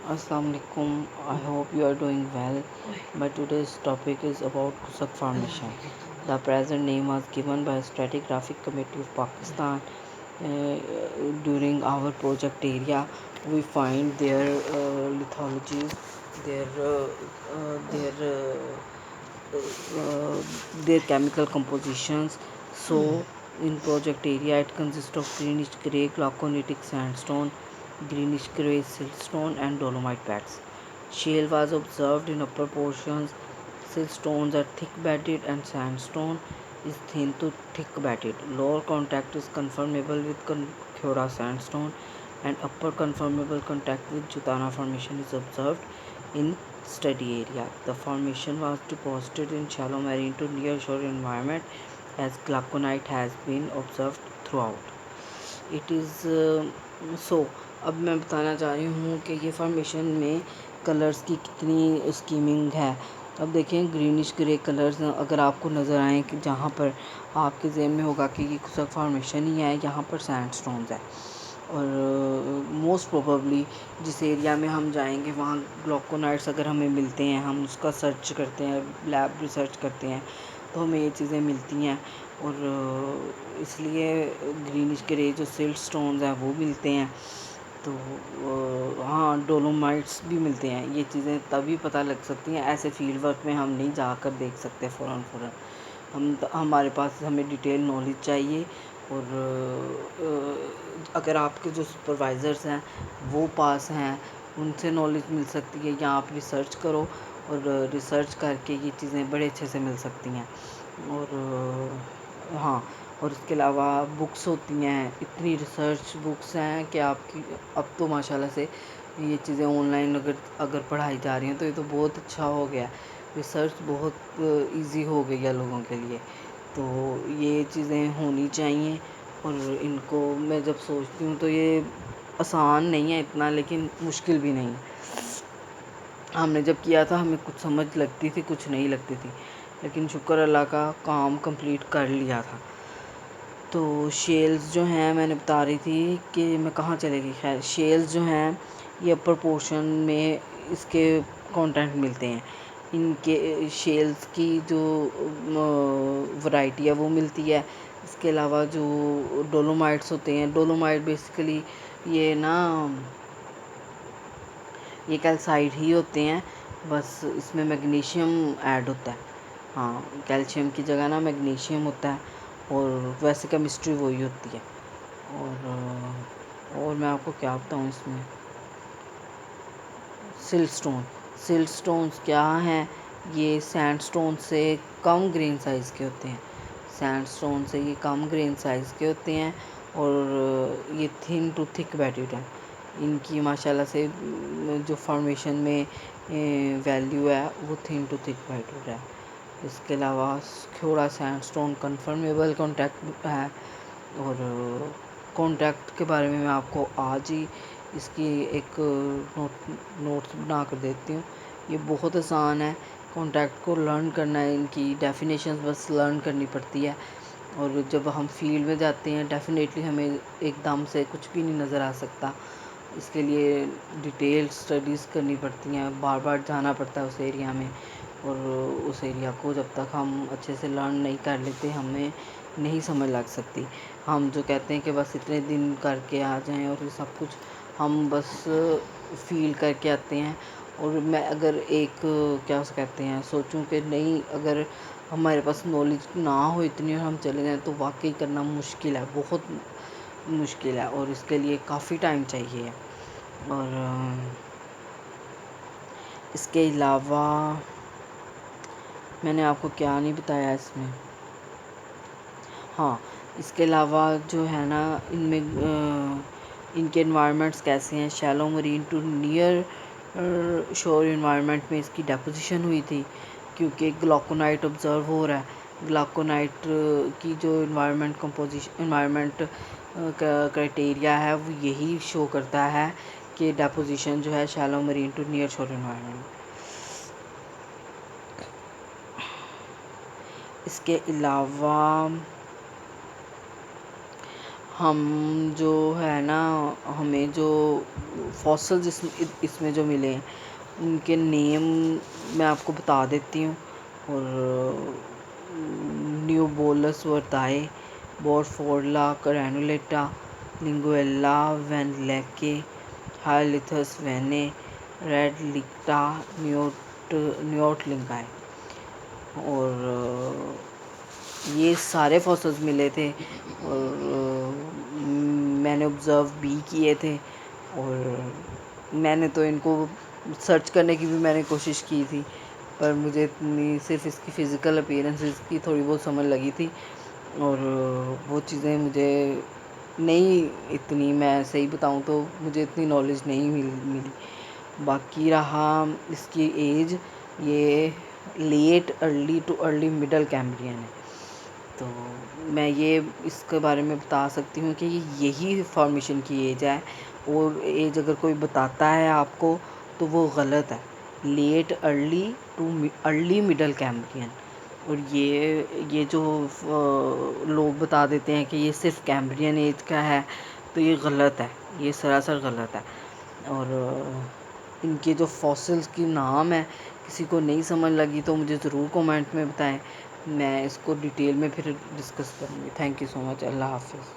Assalamu alaikum. I hope you are doing well. My today's topic is about Kusuk Formation. The present name was given by Stratigraphic Committee of Pakistan. During our project area, we find their lithologies, their their chemical compositions. So, in project area, it consists of greenish grey glauconitic sandstone, greenish grey siltstone, and dolomite beds. Shale was observed in upper portions. Siltstones are thick bedded, and sandstone is thin to thick bedded. Lower contact is conformable with Khora sandstone, and upper conformable contact with Jutana formation is observed in study area. The formation was deposited in shallow marine to near shore environment as glauconite has been observed throughout. It is so अब मैं बताना चाह रही हूँ कि ये formation में colours की कितनी स्कीमिंग है। अब देखें ग्रीनिश ग्रे कलर्स अगर आपको नज़र आएँ कि जहाँ पर आपके ज़हन में होगा कि ये कुछ फॉर्मेशन ही है, यहाँ पर सैंडस्टोन्स है और मोस्ट प्रोबेबली जिस एरिया में हम जाएंगे वहाँ ग्लूकोनाइट्स अगर हमें मिलते हैं, हम उसका सर्च करते हैं, लैब रिसर्च करते हैं तो हमें ये चीज़ें मिलती हैं और इसलिए ग्रीनिश ग्रे जो सिल्ट स्टोन्स हैं वो मिलते हैं। तो हाँ, डोलोमाइट्स भी मिलते हैं। ये चीज़ें तभी पता लग सकती हैं, ऐसे फील्ड वर्क में हम नहीं जाकर देख सकते फ़ौरन। हमारे पास हमें डिटेल नॉलेज चाहिए और अगर आपके जो सुपरवाइज़र्स हैं वो पास हैं, उनसे नॉलेज मिल सकती है, या आप रिसर्च करो और रिसर्च करके ये चीज़ें बड़े अच्छे से मिल सकती हैं। और हाँ, और इसके अलावा बुक्स होती हैं, इतनी रिसर्च बुक्स हैं कि आपकी अब तो माशाल्लाह से ये चीज़ें ऑनलाइन अगर पढ़ाई जा रही हैं तो ये तो बहुत अच्छा हो गया। रिसर्च बहुत इजी हो गई है लोगों के लिए। तो ये चीज़ें होनी चाहिए और इनको मैं जब सोचती हूँ तो ये आसान नहीं है इतना, लेकिन मुश्किल भी नहीं। हमने जब किया था हमें कुछ समझ लगती थी, कुछ नहीं लगती थी, लेकिन शुक्र अल्लाह का काम कंप्लीट कर लिया था। तो शेल्स जो हैं, मैंने बता रही थी कि मैं कहाँ चले गई, खैर शेल्स जो हैं ये अपर पोर्शन में इसके कंटेंट मिलते हैं। इनके शेल्स की जो वैरायटी है वो मिलती है। इसके अलावा जो डोलोमाइट्स होते हैं, डोलोमाइट बेसिकली ये कैल्साइड ही होते हैं, बस इसमें मैग्नीशियम ऐड होता है। हाँ, कैल्शियम की जगह ना मैग्नीशियम होता है और वैसे केमिस्ट्री वही होती है। और मैं आपको क्या बताऊँ, इसमें सिल्टस्टोन्स क्या हैं? ये सैंडस्टोन से कम ग्रेन साइज़ के होते हैं। सैंडस्टोन से ये कम ग्रेन साइज़ के होते हैं और ये थिन टू थिक बेडेड हैं। इनकी माशाल्लाह से जो फॉर्मेशन में वैल्यू है वो थिन टू थिक बेडेड है। इसके अलावा खोड़ा सैंडस्टोन कन्फर्मेबल कॉन्टैक्ट है और कॉन्टैक्ट के बारे में मैं आपको आज ही इसकी एक नोट्स बना कर देती हूँ। ये बहुत आसान है, कॉन्टैक्ट को लर्न करना है, इनकी डेफिनेशंस बस लर्न करनी पड़ती है और जब हम फील्ड में जाते हैं डेफिनेटली हमें एकदम से कुछ भी नहीं नज़र आ सकता। इसके लिए डिटेल स्टडीज़ करनी पड़ती हैं, बार बार जाना पड़ता है उस एरिया में और उस एरिया को जब तक हम अच्छे से लर्न नहीं कर लेते हमें नहीं समझ लग सकती। हम जो कहते हैं कि बस इतने दिन करके आ जाएं और ये सब कुछ हम बस फील करके आते हैं। और मैं अगर एक क्या कहते हैं सोचूं कि नहीं, अगर हमारे पास नॉलेज ना हो इतनी और हम चले जाएं तो वाकई करना मुश्किल है, बहुत मुश्किल है और इसके लिए काफ़ी टाइम चाहिए। और इसके अलावा मैंने आपको क्या नहीं बताया इसमें। हाँ, इसके अलावा जो है ना इनमें इनके एनवायरनमेंट्स कैसे हैं। शैलो मरीन टू नियर शोर एनवायरनमेंट में इसकी डेपोजिशन हुई थी क्योंकि ग्लूकोनाइट ऑब्ज़र्व हो रहा है। ग्लूकोनाइट की जो एनवायरनमेंट क्राइटेरिया है वो यही शो करता है कि डेपोजिशन जो है शैलो मरीन टू नियर शोर एनवायरनमेंट। इसके अलावा ہم جو ہے نا، ہمیں جو فاسلز اس میں جو ملے ہیں ان کے نیم میں آپ کو بتا دیتی ہوں. اور نیوبولس ورتائے، بورفورلا کرینولیٹا، لنگویلا وین لیکے، ہائلتھس وینے، ریڈ لکٹا، نیوٹ لنگائے. اور یہ سارے فاسلز ملے تھے اور میں نے آبزرو بھی کیے تھے. اور میں نے تو ان کو سرچ کرنے کی بھی میں نے کوشش کی تھی، پر مجھے اتنی صرف اس کی فزیکل اپیرنسز کی تھوڑی بہت سمجھ لگی تھی، اور وہ چیزیں مجھے نہیں اتنی، میں صحیح بتاؤں تو مجھے اتنی نالج نہیں ملی. باقی رہا اس کی ایج، یہ late early to early middle Cambrian ہے. تو میں یہ اس کے بارے میں بتا سکتی ہوں کہ یہی فارمیشن کی ایج ہے، اور ایج اگر کوئی بتاتا ہے آپ کو تو وہ غلط ہے. Late early to early middle Cambrian. اور یہ جو لوگ بتا دیتے ہیں کہ یہ صرف کیمبرین ایج کا ہے، تو یہ غلط ہے، یہ سراسر غلط ہے. اور ان کے جو فاسلز کی نام ہے، کسی کو نہیں سمجھ لگی تو مجھے ضرور کومنٹ میں بتائیں، میں اس کو ڈیٹیل میں پھر ڈسکس کروں گی. تھینک یو سو مچ. اللہ حافظ.